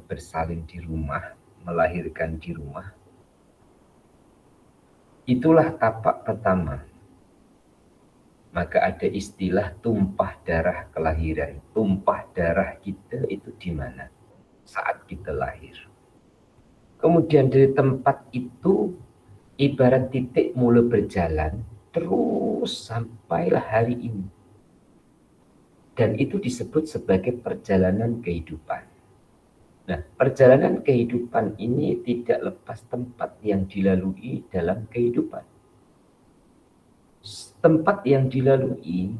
bersalin di rumah, melahirkan di rumah, itulah tapak pertama. Maka ada istilah tumpah darah kelahiran. Tumpah darah kita itu di mana? Saat kita lahir. Kemudian dari tempat itu ibarat titik mulai berjalan terus sampailah hari ini. Dan itu disebut sebagai perjalanan kehidupan. Nah, perjalanan kehidupan ini tidak lepas tempat yang dilalui dalam kehidupan. Tempat yang dilalui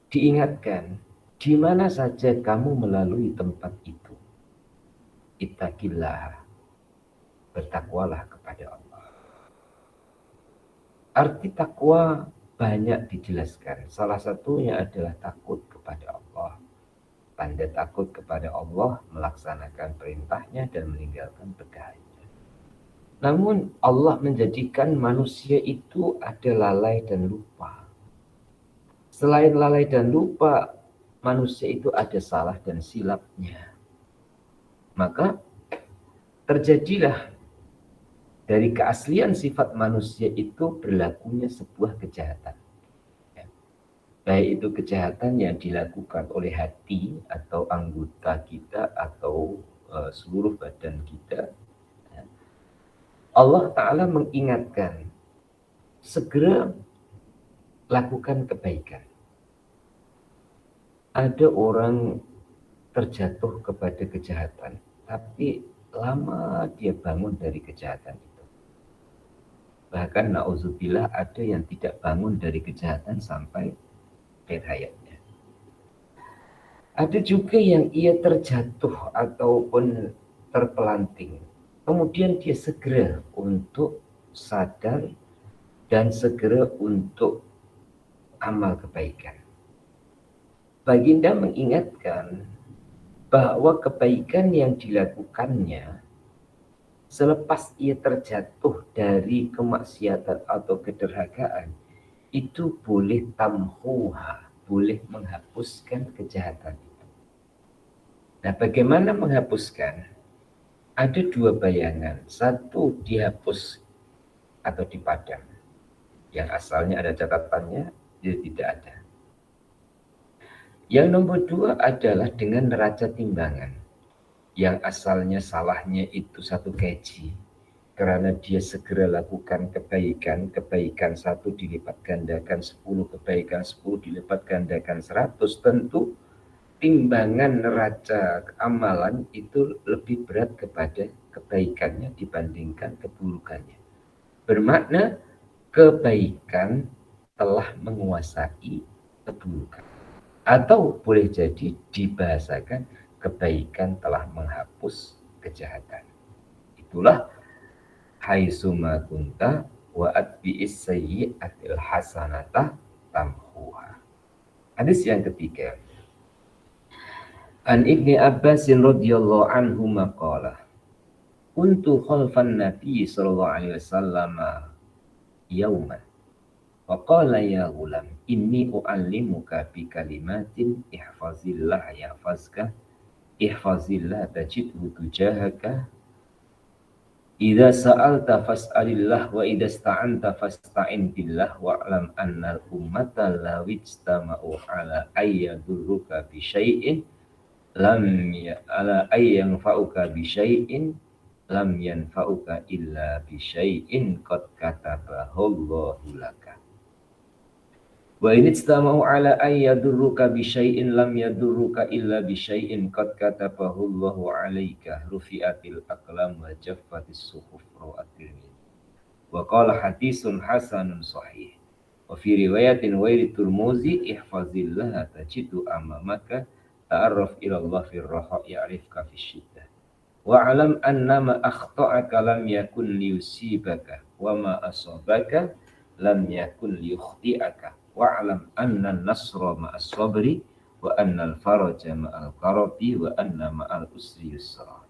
diingatkan, di mana saja kamu melalui tempat itu, ittaqillah, bertakwalah kepada Allah. Arti takwa banyak dijelaskan. Salah satunya adalah takut kepada Allah. Tanda takut kepada Allah, melaksanakan perintahnya dan meninggalkan perintahnya. Namun Allah menjadikan manusia itu ada lalai dan lupa. Selain lalai dan lupa, manusia itu ada salah dan silapnya. Maka terjadilah dari keaslian sifat manusia itu berlakunya sebuah kejahatan. Baik itu kejahatan yang dilakukan oleh hati atau anggota kita atau seluruh badan kita. Allah Ta'ala mengingatkan, segera lakukan kebaikan. Ada orang terjatuh kepada kejahatan, tapi lama dia bangun dari kejahatan itu. Bahkan na'udzubillah ada yang tidak bangun dari kejahatan sampai akhir hayatnya. Ada juga yang ia terjatuh ataupun terpelanting. Kemudian dia segera untuk sadar dan segera untuk amal kebaikan. Baginda mengingatkan bahwa kebaikan yang dilakukannya selepas ia terjatuh dari kemaksiatan atau kederhakaan itu boleh tamhuha, boleh menghapuskan kejahatan itu. Nah, bagaimana menghapuskan? Ada dua bayangan. Satu dihapus atau dipadam. Yang asalnya ada catatannya, dia tidak ada. Yang nomor dua adalah dengan neraca timbangan. Yang asalnya salahnya itu 1 kg. Karena dia segera lakukan kebaikan, kebaikan 1 dilipat gandakan 10, kebaikan 10 dilipat gandakan 100, tentu timbangan neraca amalan itu lebih berat kepada kebaikannya dibandingkan keburukannya. Bermakna kebaikan telah menguasai keburukan. Atau boleh jadi dibahasakan kebaikan telah menghapus kejahatan. Itulah haitsuma kunta wa atbi'is sayyi'atil hasanata tamhuha. Hadis yang ketiga. An Ibni Abbasin radhiyallahu anhu maqala. Kuntu khalfan Nabi sallallahu alaihi wasallam yauman. Wa qala ya ghulam inni u'allimuka bi kalimatin ihfazillah yahfazka ihfazillah tajidhu tujahaka idza sa'alta fas'alillah wa idza ista'anta fasta'in billah wa'lam anna al-ummata law ijtama'u ala ayyadurruka bi syai'in lam ala ayyanfa'uka bi syai'in lam yanfa'uka illa bi syai'in qad katabahu Allahu laka. Wa in istama'u ala ay yadurruka bi syai'in lam yadurruka illa bi syai'in qad katabahu Allahu 'alaika rufi'atil aqlam wa jaffatis suhuf rawatil. Wa qala hadisun hasanun sahih. Wa fi riwayatin ghairi Tirmizi ihfazillah tajidu amamaka ta'arraf ila Allah fi raha ya'rifka fi syiddah. Wa 'alam anna ma akhta'aka lam yakun liyusibaka wa ma asabaka lam yakun liyukhti'aka. Wa'lam anna an-nasra ma'as sabri wa anna al-faraja ma'al karabi wa anna ma'al usri yusra.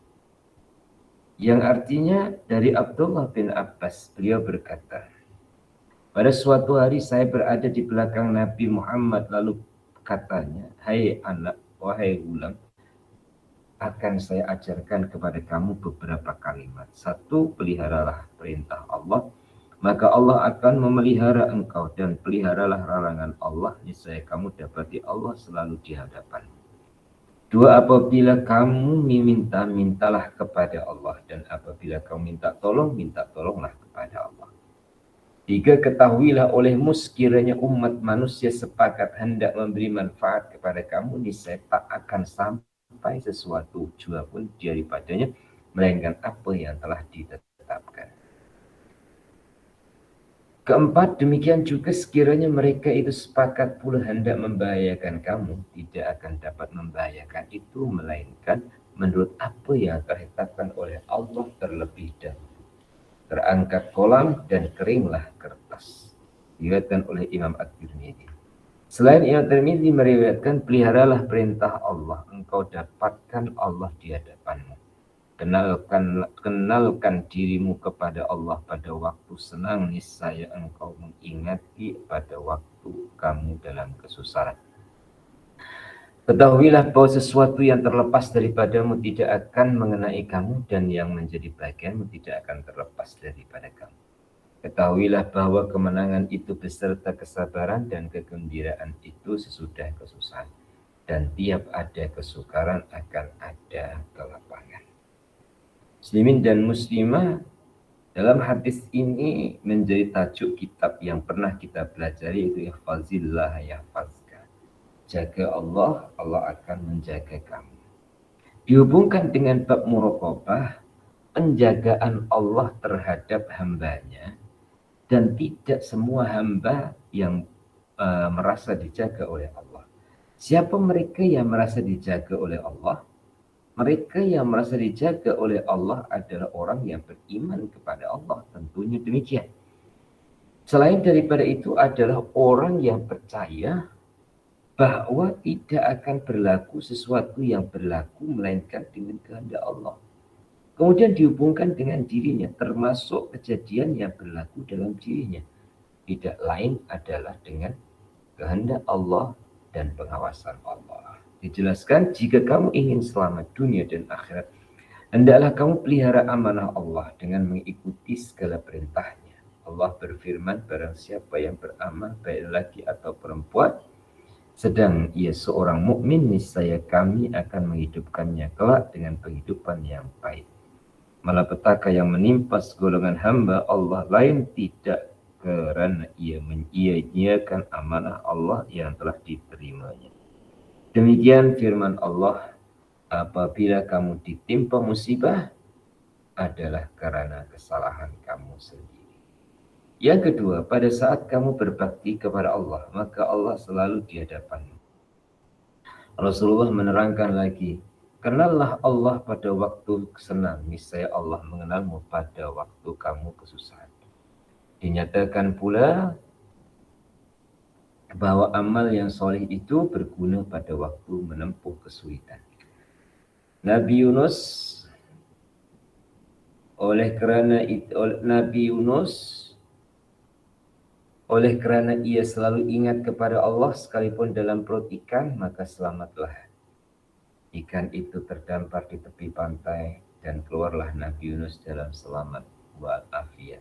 Yang artinya dari Abdullah bin Abbas, beliau berkata, pada suatu hari saya berada di belakang Nabi Muhammad lalu katanya, hai anak, wahai gulam, akan saya ajarkan kepada kamu beberapa kalimat. Satu, peliharalah perintah Allah, maka Allah akan memelihara engkau, dan peliharalah larangan Allah, niscaya kamu dapati Allah selalu di hadapan. Dua, apabila kamu meminta, mintalah kepada Allah, dan apabila kamu minta tolonglah kepada Allah. Tiga, ketahuilah olehmu sekiranya umat manusia sepakat hendak memberi manfaat kepada kamu, niscaya tak akan sampai sesuatu jua pun daripadanya, melainkan apa yang telah ditetapkan. Keempat, demikian juga sekiranya mereka itu sepakat pula hendak membahayakan kamu, tidak akan dapat membahayakan itu, melainkan menurut apa yang ditetapkan oleh Allah terlebih dahulu. Terangkat kolam dan keringlah kertas. Diriwayatkan oleh Imam At-Tirmidzi. Selain Imam At-Tirmidzi meriwayatkan, peliharalah perintah Allah, engkau dapatkan Allah di hadapanmu. Kenalkan dirimu kepada Allah pada waktu senang, niscaya engkau mengingati pada waktu kamu dalam kesusahan. Ketahuilah bahwa sesuatu yang terlepas daripadamu tidak akan mengenai kamu, dan yang menjadi bagianmu tidak akan terlepas daripada kamu. Ketahuilah bahwa kemenangan itu beserta kesabaran, dan kegembiraan itu sesudah kesusahan. Dan tiap ada kesukaran akan ada kelapangan. Muslimin dan muslimah, dalam hadis ini menjadi tajuk kitab yang pernah kita pelajari, itu ihfazillah yahfazka. Jaga Allah, Allah akan menjaga kamu. Dihubungkan dengan bab muraqabah, penjagaan Allah terhadap hambanya, dan tidak semua hamba yang merasa dijaga oleh Allah. Siapa mereka yang merasa dijaga oleh Allah? Mereka yang merasa dijaga oleh Allah adalah orang yang beriman kepada Allah, tentunya demikian. Selain daripada itu adalah orang yang percaya bahwa tidak akan berlaku sesuatu yang berlaku melainkan dengan kehendak Allah. Kemudian dihubungkan dengan dirinya, termasuk kejadian yang berlaku dalam dirinya. Tidak lain adalah dengan kehendak Allah dan pengawasan Allah. Dijelaskan, jika kamu ingin selamat dunia dan akhirat, hendaklah kamu pelihara amanah Allah dengan mengikuti segala perintahnya. Allah berfirman, barang siapa yang beramal, baik laki atau perempuan, sedang ia seorang mukmin, niscaya kami akan menghidupkannya kelak dengan penghidupan yang baik. Malapetaka yang menimpa segolongan hamba Allah lain tidak kerana ia menyia-nyiakan amanah Allah yang telah diterimanya. Demikian firman Allah, apabila kamu ditimpa musibah adalah karena kesalahan kamu sendiri. Yang kedua, pada saat kamu berbakti kepada Allah, maka Allah selalu di hadapanmu. Rasulullah menerangkan lagi, kenallah Allah pada waktu senang, niscaya Allah mengenalmu pada waktu kamu kesusahan. Dinyatakan pula bahwa amal yang soleh itu berguna pada waktu menempuh kesulitan. Nabi Yunus, oleh kerana ia selalu ingat kepada Allah sekalipun dalam perut ikan, maka selamatlah. Ikan itu terdampar di tepi pantai, dan keluarlah Nabi Yunus dalam selamat walafiat.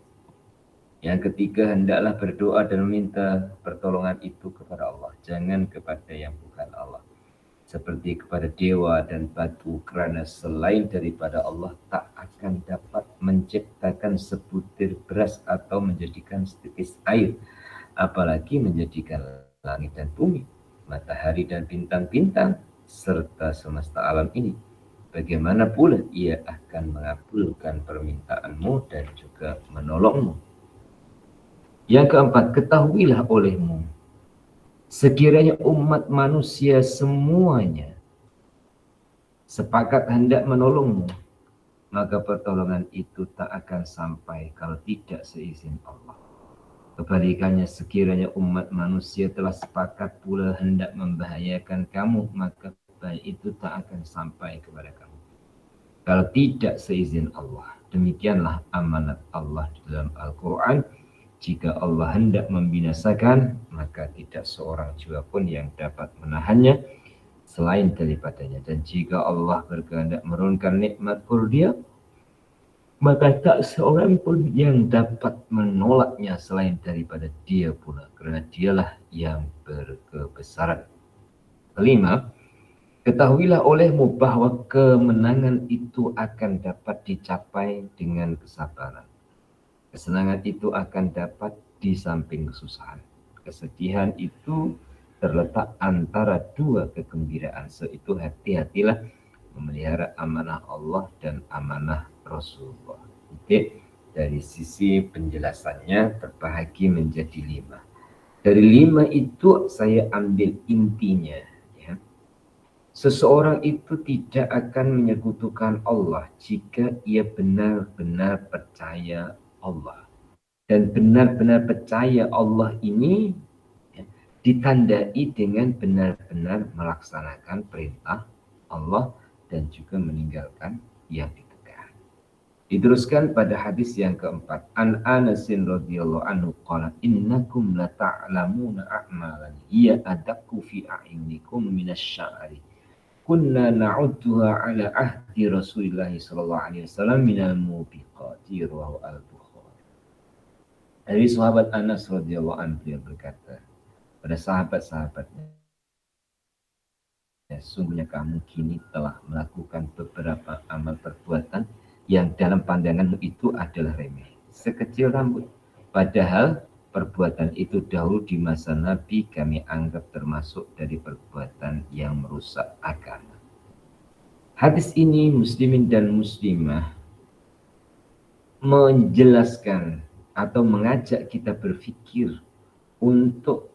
Yang ketiga, hendaklah berdoa dan meminta pertolongan itu kepada Allah, jangan kepada yang bukan Allah, seperti kepada dewa dan batu, kerana selain daripada Allah tak akan dapat menciptakan sebutir beras atau menjadikan setetes air, apalagi menjadikan langit dan bumi, matahari dan bintang-bintang, serta semesta alam ini. Bagaimana pula ia akan mengabulkan permintaanmu dan juga menolongmu. Yang keempat, ketahuilah olehmu, sekiranya umat manusia semuanya sepakat hendak menolongmu, maka pertolongan itu tak akan sampai kalau tidak seizin Allah. Kebalikannya, sekiranya umat manusia telah sepakat pula hendak membahayakan kamu, maka baik itu tak akan sampai kepada kamu kalau tidak seizin Allah. Demikianlah amanat Allah di dalam Al-Quran. Jika Allah hendak membinasakan, maka tidak seorang jiwa pun yang dapat menahannya. selain daripadanya. Dan jika Allah berkehendak menurunkan nikmat kurnia, maka tak seorang pun yang dapat menolaknya selain daripada dia pula, karena dialah yang berkebesaran. Kelima, ketahuilah olehmu bahwa kemenangan itu akan dapat dicapai dengan kesabaran. Kesenangan itu akan dapat di samping kesusahan. Kesedihan itu terletak antara dua kegembiraan. Itu hati-hatilah memelihara amanah Allah dan amanah Rasulullah. Oke, dari sisi penjelasannya terbahagi menjadi 5. Dari 5 itu saya ambil intinya. Ya. Seseorang itu tidak akan menyekutukan Allah jika ia benar-benar percaya Allah. Dan benar-benar percaya Allah ini ya, ditandai dengan benar-benar melaksanakan perintah Allah dan juga meninggalkan yang ditegah. Diteruskan pada hadis yang keempat. An Anasin radhiyallahu anhu qala innakum la ta'lamuna a'malan hiya adaqu fi a'yunikum minasy'ari. Kunna na'udduha ala ahdi Rasulillah sallallahu alaihi wasallam minal mubiqati rawahu al-Bukhari. Dari sahabat Anas radhiyallahu anhu beliau berkata pada sahabat-sahabatnya, sungguhnya kamu kini telah melakukan beberapa amal perbuatan yang dalam pandanganmu itu adalah remeh, sekecil rambut. Padahal perbuatan itu dahulu di masa Nabi kami anggap termasuk dari perbuatan yang merusak agama. Hadis ini muslimin dan muslimah menjelaskan atau mengajak kita berpikir untuk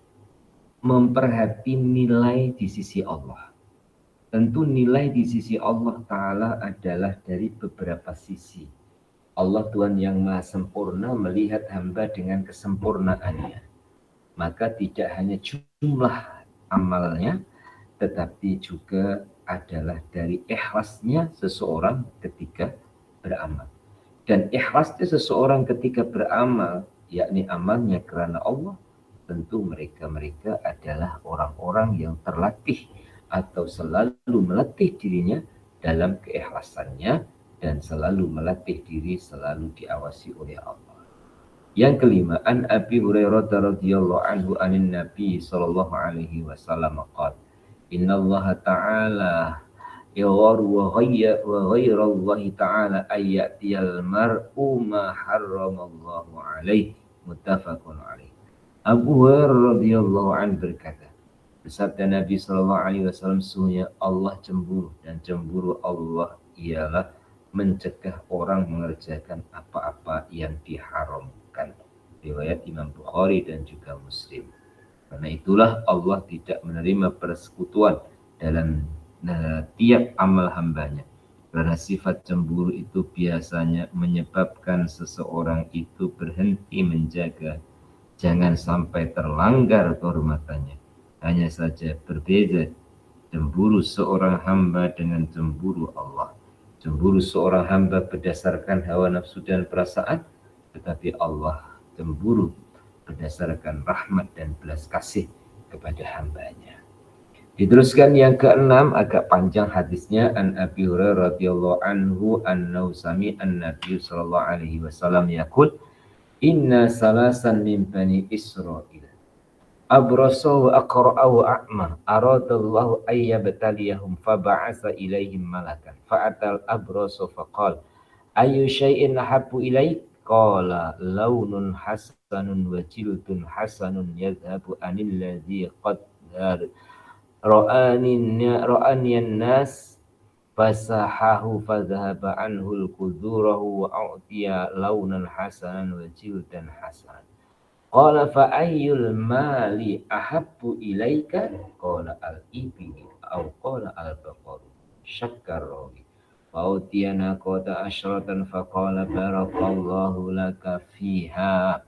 memperhati nilai di sisi Allah. Tentu nilai di sisi Allah Ta'ala adalah dari beberapa sisi. Allah Tuhan yang Maha Sempurna melihat hamba dengan kesempurnaannya. Maka tidak hanya jumlah amalnya, tetapi juga adalah dari ikhlasnya seseorang ketika beramal. Dan ikhlasnya seseorang ketika beramal, yakni amalnya karena Allah, tentu mereka adalah orang-orang yang terlatih atau selalu melatih dirinya dalam keikhlasannya dan selalu melatih diri selalu diawasi oleh Allah. Yang kelima, an Abi Hurairah radhiyallahu anhu anin Nabi sallallahu alaihi wasallam qala inna Allah ta'ala yaghar wa ghayra Allah ta'ala ayyatiyal mar'u ma harramallahu alaihi muttafaqun alaihi. Abu Hurairah radhiyallahu anhu berkata, bersabda Nabi Shallallahu Alaihi Wasallam, sesungguhnya Allah cemburu dan cemburu Allah ialah mencegah orang mengerjakan apa-apa yang diharamkan. Riwayat Imam Bukhari dan juga Muslim. Karena itulah Allah tidak menerima persekutuan dalam tiap amal hambanya. Karena sifat cemburu itu biasanya menyebabkan seseorang itu berhenti menjaga jangan sampai terlanggar kehormatannya. Hanya saja berbeda cemburu seorang hamba dengan cemburu Allah. Cemburu seorang hamba berdasarkan hawa nafsu dan perasaan, tetapi Allah cemburu berdasarkan rahmat dan belas kasih kepada hambanya. Diteruskan yang keenam, agak panjang hadisnya. An Abi Hurairah radhiyallahu anhu annahu sami'a an-nabiy sallallahu alaihi wasallam yaqul inna salasan min bani Israil abrasa wa aqra'a wa a'ma aradallahu ayyabtaliyahum faba'asa ilaihim malakan fa'atal abrasa faqala ayu syai'in ahabbu ilaik qala launun hasanun wa jildun hasanun yadhhabu anil ladzi qad ra'ani an-nas fasahahu fadhhaba anhu al-qudurahu wa a'tiya launan hasanan wa jildan hasanan. Qala fa ayyul mali ahabbu ilaika qala al-ibli aw qala al-baqar syakkar rawi fa utiyana qata asyratan fa qala barakallahu laka fiha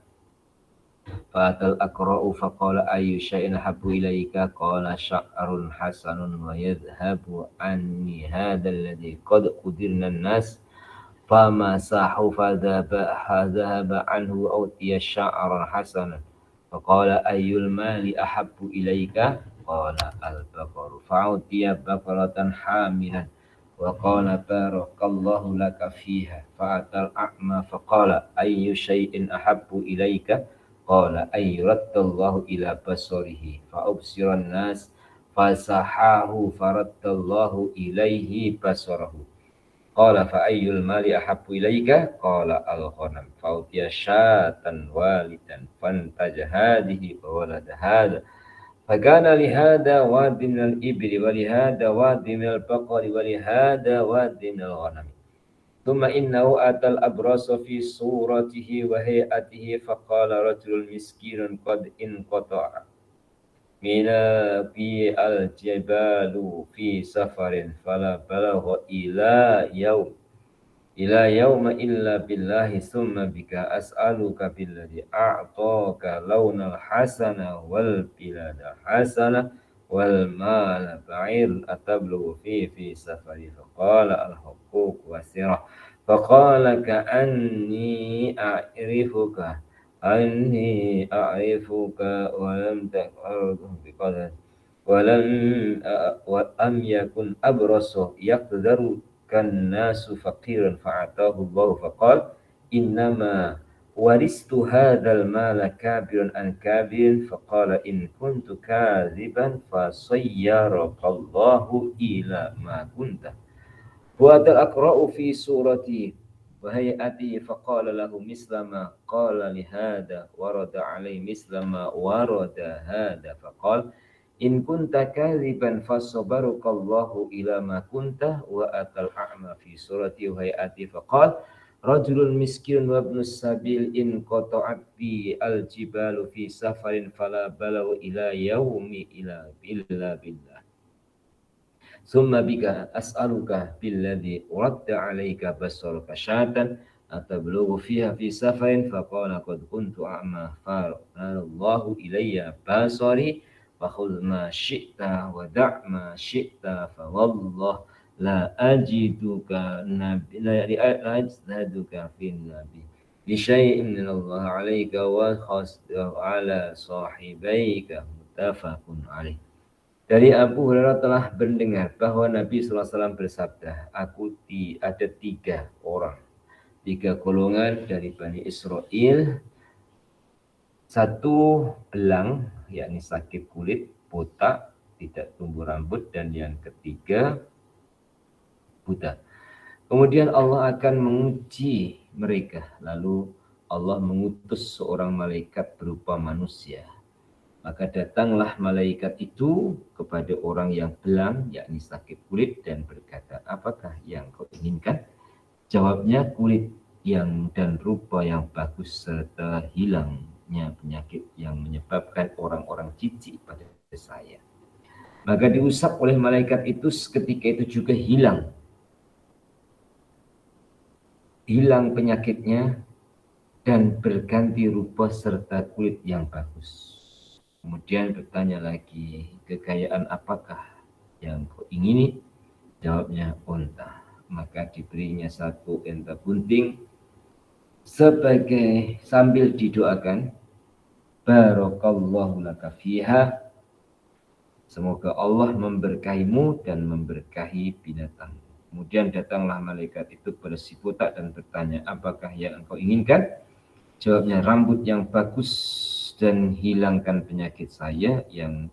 fatal aqra'u fa qala ayyu syai'in ahabbu ilaika qala sya'run hasanun wa yadhhabu anni hadzal ladzi qad qudirna an-nas فمسحه فذهب عنه أوتي شعرا حسنا فقال أي المال أحب إليك قال البقر فأعطي بقرة حاملا وقال بارك الله لك فيها. فأتى الأعمى فقال أي شيء أحب إليك؟ قال أن يرد الله إلى بصره فأبصر الناس فسحاه فرد الله إليه بصره. قال فأي المال أحب إليك؟ قال الغنم. فأوتي شاة والدا فانتج هذه وولد هذا فكان لهذا واد من الإبل ولهذا واد من البقر ولهذا واد من الغنم. ثم إنه أتى الأبرص في صورته وهيئته فقال رجل مسكين قد انقطع من في الجبال في سفر فلا بلغ إلى يوم إلا بالله ثم بك أسألك بالذي أعطاك لون الحسن والبلاد حسنة والمال بعير أتبلغ فيه في سفري. فقال الحقوق وسرة. فقال أني أعرفك ولم تقرب بقدر ولم يكن أبرص يقدر الناس فقيرا فأعطاه الله فقال إنما ورثت هذا المال كابرا عن كابر. فقال إن كنت كاذبا فصيرك الله إلى ما كنت. وأتى الأقرأ في صورتي وهيئته فقال له مثل ما قال لهذا ورد عليه مثل ما ورد هذا. فقال إن كنت كاذبا فصبرك الله إلى ما كنت. وأتى الأعمى في صورته وهيئته فقال رجل مسكين وابن السبيل انقطعت بي الجبال في سفر فلا بلغ إلى يوم إلا بالله ثم بك أسألك بالذي رد عليك بصرك شاة أتبلغ فيها في سفر. فقال قد كنت أعمى فأرسل الله إلي بصري فخذ ما شئت ودع ما شئت فوالله لا أجدك في النبي بشيء من الله عليك وخص على صاحبيك متفق عليه. Dari Abu Hurairah telah mendengar bahwa Nabi SAW bersabda, ada tiga golongan dari Bani Israel. Satu belang, yakni sakit kulit, botak, tidak tumbuh rambut, dan yang ketiga buta. Kemudian Allah akan menguji mereka, lalu Allah mengutus seorang malaikat berupa manusia. Maka datanglah malaikat itu kepada orang yang belang, yakni sakit kulit, dan berkata, apakah yang kau inginkan? Jawabnya, kulit yang dan rupa yang bagus serta hilangnya penyakit yang menyebabkan orang-orang jijik pada saya. Maka diusap oleh malaikat itu, seketika itu juga hilang penyakitnya dan berganti rupa serta kulit yang bagus. Kemudian bertanya lagi, kekayaan apakah yang kau ingini? Jawabnya, unta. Maka diberinya satu unta bunting sambil didoakan, barakallahu laka fiha, semoga Allah memberkahimu dan memberkahi binatang. Kemudian datanglah malaikat itu pada si botak dan bertanya, apakah yang engkau inginkan? Jawabnya, rambut yang bagus dan hilangkan penyakit saya yang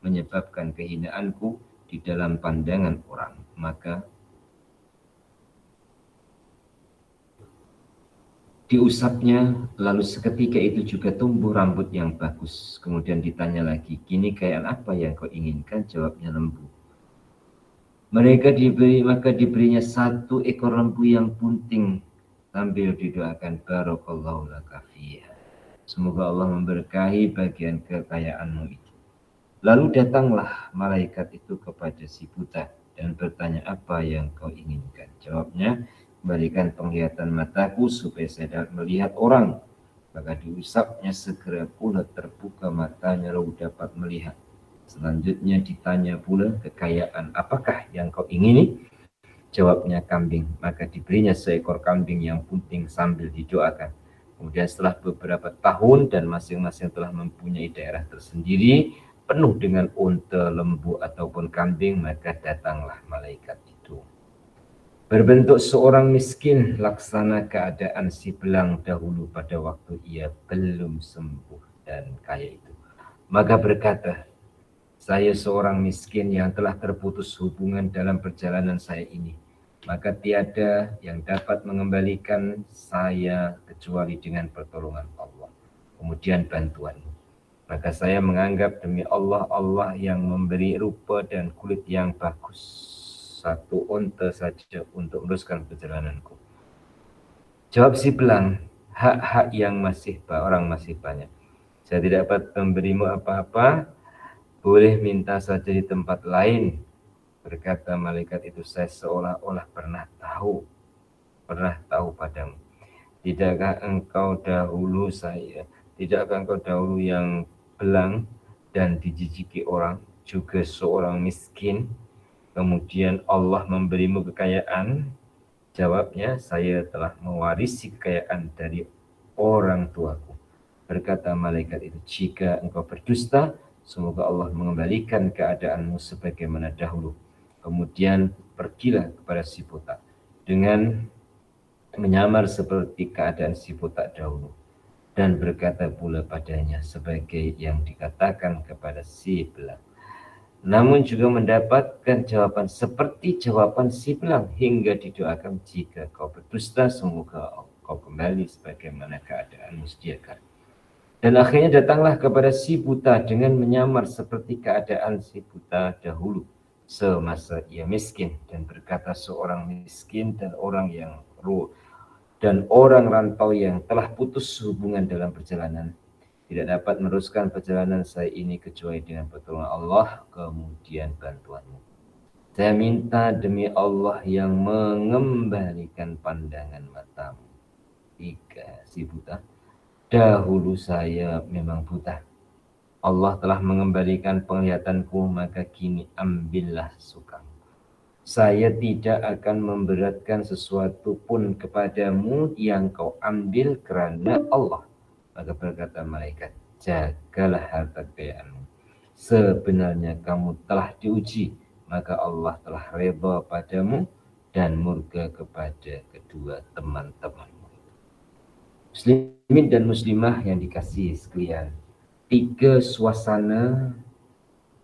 menyebabkan kehinaanku di dalam pandangan orang. Maka diusapnya, lalu seketika itu juga tumbuh rambut yang bagus. Kemudian ditanya lagi, kini kekayaan apa yang kau inginkan? Jawabnya, lembu. Maka diberinya satu ekor lembu yang bunting sambil didoakan, barakallahu laka fiha, semoga Allah memberkahi bagian kekayaanmu itu. Lalu datanglah malaikat itu kepada si buta dan bertanya, apa yang kau inginkan? Jawabnya, kembalikan penglihatan mataku supaya saya dapat melihat orang. Maka diusapnya, segera pula terbuka matanya lalu dapat melihat. Selanjutnya ditanya pula, kekayaan apakah yang kau ingini? Jawabnya, kambing. Maka diberinya seekor kambing yang bunting sambil didoakan. Kemudian setelah beberapa tahun dan masing-masing telah mempunyai daerah tersendiri, penuh dengan unta, lembu ataupun kambing, maka datanglah malaikat itu. Berbentuk seorang miskin, laksana keadaan si belang dahulu pada waktu ia belum sembuh dan kaya itu. Maka berkata, saya seorang miskin yang telah terputus hubungan dalam perjalanan saya ini. Maka tiada yang dapat mengembalikan saya kecuali dengan pertolongan Allah. Kemudian bantuanmu. Maka saya menganggap demi Allah, Allah yang memberi rupa dan kulit yang bagus, satu unta saja untuk meneruskan perjalananku. Jawab si belang, hak-hak yang orang masih banyak. Saya tidak dapat memberimu apa-apa, boleh minta saja di tempat lain. Berkata malaikat itu, saya seolah-olah pernah tahu padamu. Tidakkah engkau dahulu yang belang dan dijijiki orang, juga seorang miskin, kemudian Allah memberimu kekayaan? Jawabnya, saya telah mewarisi kekayaan dari orang tuaku. Berkata malaikat itu, jika engkau berdusta, semoga Allah mengembalikan keadaanmu sebagaimana dahulu. Kemudian pergilah kepada si buta dengan menyamar seperti keadaan si buta dahulu, dan berkata pula padanya sebagai yang dikatakan kepada si belang. Namun juga mendapatkan jawaban seperti jawaban si belang, hingga didoakan, jika kau berdusta, semoga kau kembali sebagaimana keadaanmu sedia kala. Dan akhirnya datanglah kepada si buta dengan menyamar seperti keadaan si buta dahulu semasa ia miskin, dan berkata, seorang miskin dan orang rantau yang telah putus hubungan dalam perjalanan, tidak dapat meneruskan perjalanan saya ini kecuali dengan pertolongan Allah, kemudian bantuanmu. Saya minta demi Allah yang mengembalikan pandangan matamu. Si buta, dahulu saya memang buta. Allah telah mengembalikan penglihatanku, maka kini ambillah sukamu. Saya tidak akan memberatkan sesuatu pun kepadamu yang kau ambil karena Allah. Maka berkata malaikat, jagalah harta kekayaanmu. Sebenarnya kamu telah diuji, maka Allah telah redha padamu dan murka kepada kedua teman-temanmu. Muslimin dan muslimah yang dikasihi sekalian, 3 suasana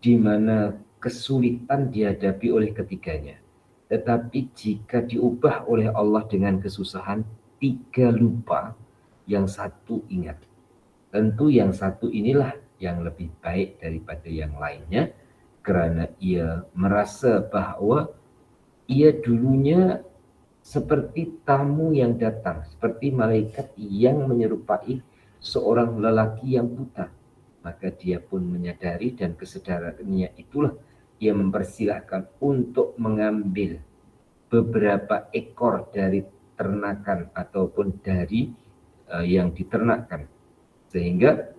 di mana kesulitan dihadapi oleh ketiganya. Tetapi jika diubah oleh Allah dengan kesusahan, 3 lupa, yang satu ingat. Tentu yang satu inilah yang lebih baik daripada yang lainnya, karena ia merasa bahwa ia dulunya seperti tamu yang datang, seperti malaikat yang menyerupai seorang lelaki yang buta. Maka dia pun menyadari, dan kesadarannya itulah ia mempersilahkan untuk mengambil beberapa ekor dari ternakan ataupun dari yang diternakkan. Sehingga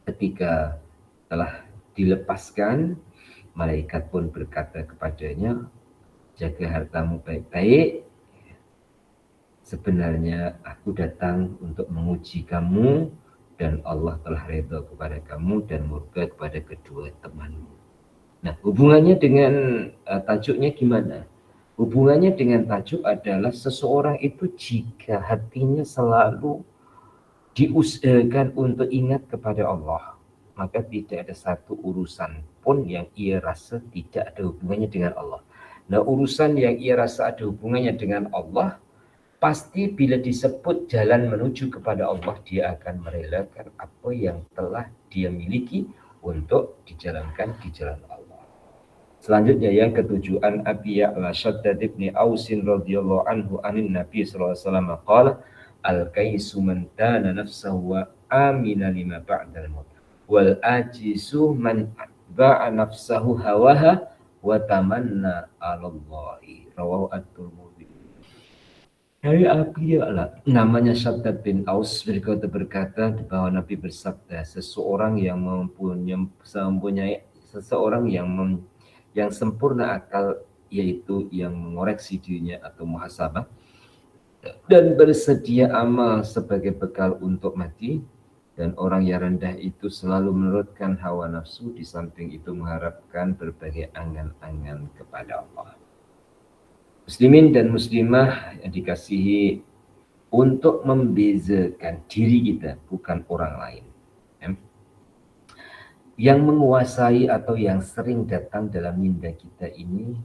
ketika telah dilepaskan, malaikat pun berkata kepadanya, jaga hartamu baik-baik. Sebenarnya aku datang untuk menguji kamu, dan Allah telah redha kepada kamu dan murka kepada kedua temanmu. Nah, hubungannya dengan tajuknya gimana? Hubungannya dengan tajuk adalah seseorang itu jika hatinya selalu diusahakan untuk ingat kepada Allah, maka tidak ada satu urusan pun yang ia rasa tidak ada hubungannya dengan Allah. Nah, urusan yang ia rasa ada hubungannya dengan Allah, pasti bila disebut jalan menuju kepada Allah, dia akan merelakan apa yang telah dia miliki untuk dijalankan di jalan Allah. Selanjutnya yang ketujuh, an Abi Ya'la Shaddad ibn Ausin radhiyallahu anhu anin Nabi sallallahu alaihi wasallam qala, al-kaisu man dana nafsahu wa amina lima ba'dal maut, wal ajisu man ba'a nafsahu hawaha wa tamanna 'ala Allahi, rawahu at-Tirmidzi. Dari Abi Ya'la, namanya Shaddad bin Aus, berkata bahwa Nabi bersabda, seseorang yang sempurna akal, yaitu yang mengoreksi dirinya atau muhasabah, dan bersedia amal sebagai bekal untuk mati, Dan orang yang rendah itu selalu menurutkan hawa nafsu, di samping itu mengharapkan berbagai angan-angan kepada Allah. Muslimin dan muslimah yang dikasihi, untuk membezakan diri kita bukan orang lain, ya, yang menguasai atau yang sering datang dalam minda kita ini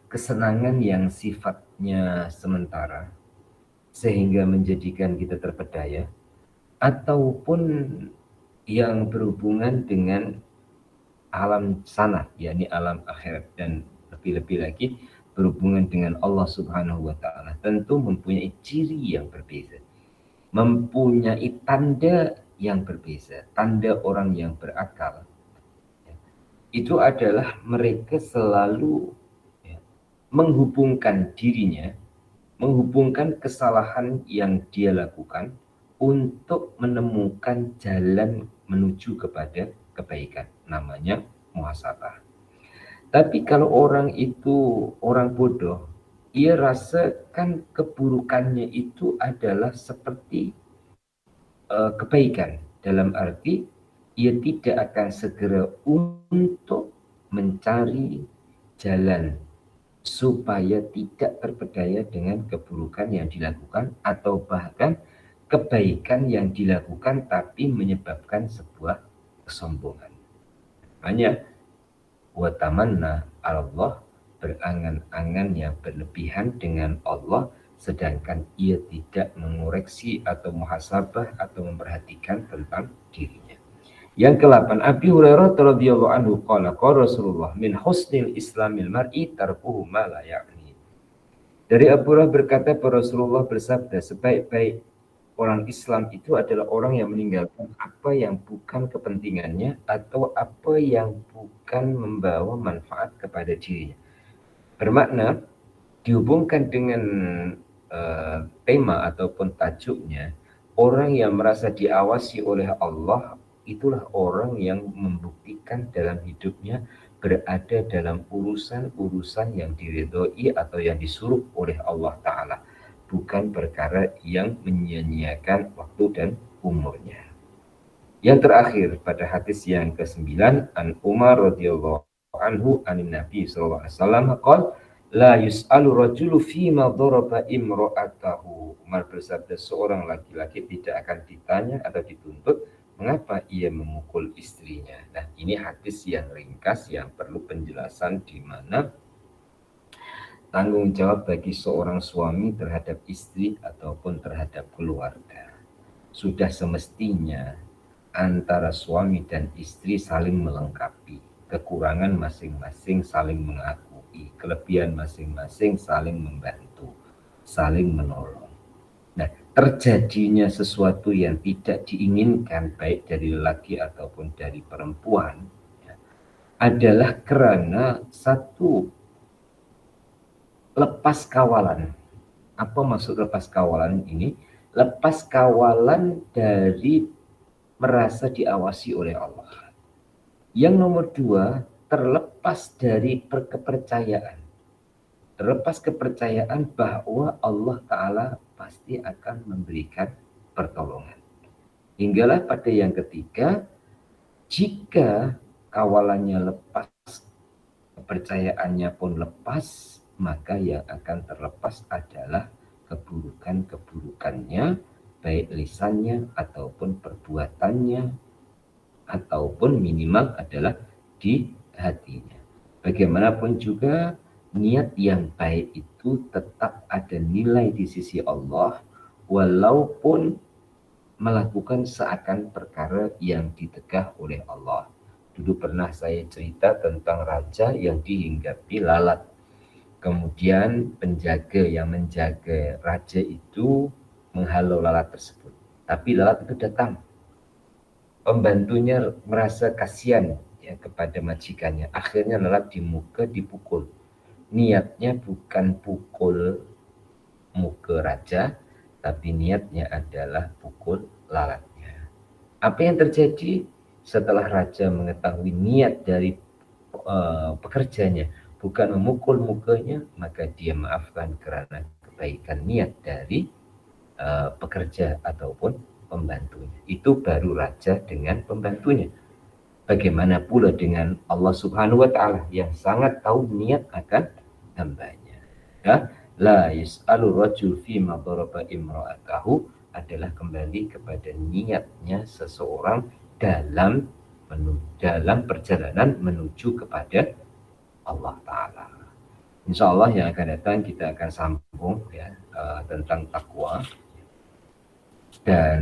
kesenangan yang sifatnya sementara sehingga menjadikan kita terpedaya, ataupun yang berhubungan dengan alam sana, yakni alam akhirat, dan lebih-lebih lagi berhubungan dengan Allah Subhanahu wa taala, tentu mempunyai ciri yang berbeda, mempunyai tanda yang berbeda. Tanda orang yang berakal itu adalah mereka selalu, ya, menghubungkan dirinya, menghubungkan kesalahan yang dia lakukan untuk menemukan jalan menuju kepada kebaikan. Namanya muhasabah. Tapi kalau orang itu orang bodoh, ia rasakan keburukannya itu adalah seperti kebaikan. Dalam arti ia tidak akan segera untuk mencari jalan supaya tidak terpedaya dengan keburukan yang dilakukan, atau bahkan kebaikan yang dilakukan tapi menyebabkan sebuah kesombongan. Hanya watamanna Allah, berangan-angan yang berlebihan dengan Allah, sedangkan ia tidak mengoreksi atau muhasabah atau memperhatikan tentang dirinya. Yang ke-8, Abi Hurairah radhiyallahu anhu qala qala Rasulullah min husnil islamil mar'i tarkuhu ma la ya'ni. Dari Abu Hurairah berkata, Rasulullah bersabda, sebaik-baik orang Islam itu adalah orang yang meninggalkan apa yang bukan kepentingannya atau apa yang bukan membawa manfaat kepada dirinya. Bermakna dihubungkan dengan tema ataupun tajuknya, orang yang merasa diawasi oleh Allah itulah orang yang membuktikan dalam hidupnya berada dalam urusan-urusan yang diridhoi atau yang disuruh oleh Allah Ta'ala, bukan perkara yang menyia-nyiakan waktu dan umurnya. Yang terakhir pada hadis yang ke-9, an Umar radhiyallahu anhu anin Nabi sallallahu alaihi wasallam qala la yus'alu rajulu fima daraba imra'atahu. Umar bersabda, seorang laki-laki tidak akan ditanya atau dituntut mengapa ia memukul istrinya. Nah, ini hadis yang ringkas yang perlu penjelasan, di mana tanggung jawab bagi seorang suami terhadap istri ataupun terhadap keluarga. Sudah semestinya antara suami dan istri saling melengkapi, kekurangan masing-masing saling mengakui, kelebihan masing-masing saling membantu, saling menolong. Nah, terjadinya sesuatu yang tidak diinginkan baik dari lelaki ataupun dari perempuan, ya, adalah karena satu, lepas kawalan. Apa maksud lepas kawalan ini? Lepas kawalan dari merasa diawasi oleh Allah. Yang nomor 2, terlepas dari kepercayaan. Terlepas kepercayaan bahwa Allah Ta'ala pasti akan memberikan pertolongan. Hinggalah pada yang ketiga, jika kawalannya lepas, kepercayaannya pun lepas, maka yang akan terlepas adalah keburukan-keburukannya, baik lisannya ataupun perbuatannya, ataupun minimal adalah di hatinya. Bagaimanapun juga, niat yang baik itu tetap ada nilai di sisi Allah, walaupun melakukan seakan perkara yang ditegah oleh Allah. Dulu pernah saya cerita tentang raja yang dihinggapi lalat. Kemudian penjaga yang menjaga raja itu menghalau lalat tersebut. Tapi lalat itu datang. Pembantunya merasa kasihan, ya, kepada majikannya. Akhirnya lalat di muka dipukul. Niatnya bukan pukul muka raja, tapi niatnya adalah pukul lalatnya. Apa yang terjadi setelah raja mengetahui niat dari pekerjanya bukan memukul mukanya, maka dia maafkan karena kebaikan niat dari pekerja ataupun pembantunya. Itu baru raja dengan pembantunya. Bagaimana pula dengan Allah Subhanahu wa taala yang sangat tahu niat akan hambanya. Ya, la yas'alu rajul fi ma daraba imra'atahu adalah kembali kepada niatnya seseorang dalam perjalanan menuju kepada Allah taala. Insya Allah yang akan datang kita akan sambung ya tentang takwa. Dan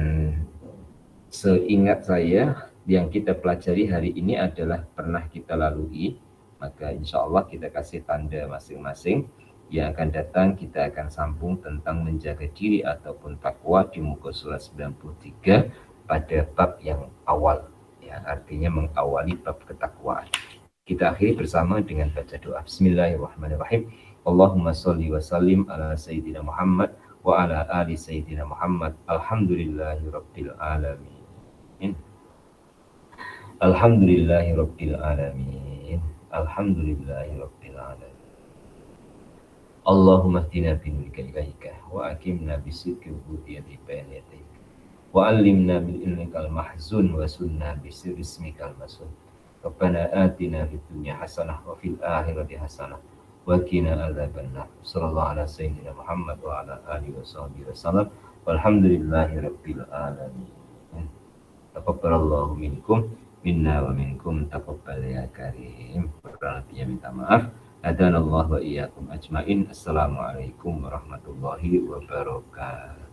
seingat saya yang kita pelajari hari ini adalah pernah kita lalui, maka insya Allah kita kasih tanda masing-masing. Yang akan datang kita akan sambung tentang menjaga diri ataupun takwa di muka surat 93 pada bab yang awal, ya, artinya mengawali bab ketakwaan. Kita akhiri bersama dengan baca doa. Bismillahirrahmanirrahim. Allahumma sholli wa sallim ala sayyidina Muhammad wa ala ali sayyidina Muhammad. Alhamdulillahi rabbil alamin. Alhamdulillahi rabbil alamin. Alhamdulillahi rabbil alamin. Allahumma hdina binurika ilaika wa akimna bisidqi ubudiyati bayna yadayka wa allimna bil ilmikal mahzun wa sunna bisirri ismikal masun. Rabbana atina fid dunya hasanah wa fil akhirati hasanah wa qina adzabannar. Sallallahu ala sayyidina Muhammad wa ala alihi washabbihi wasallam. Walhamdulillahi rabbil alamin. Taqabbalallahu minkum minna wa minkum taqabbal ya karim. Kurang lebihnya minta maaf. Hadanallahu wa iyyakum ajmain. Assalamualaikum warahmatullahi wabarakatuh.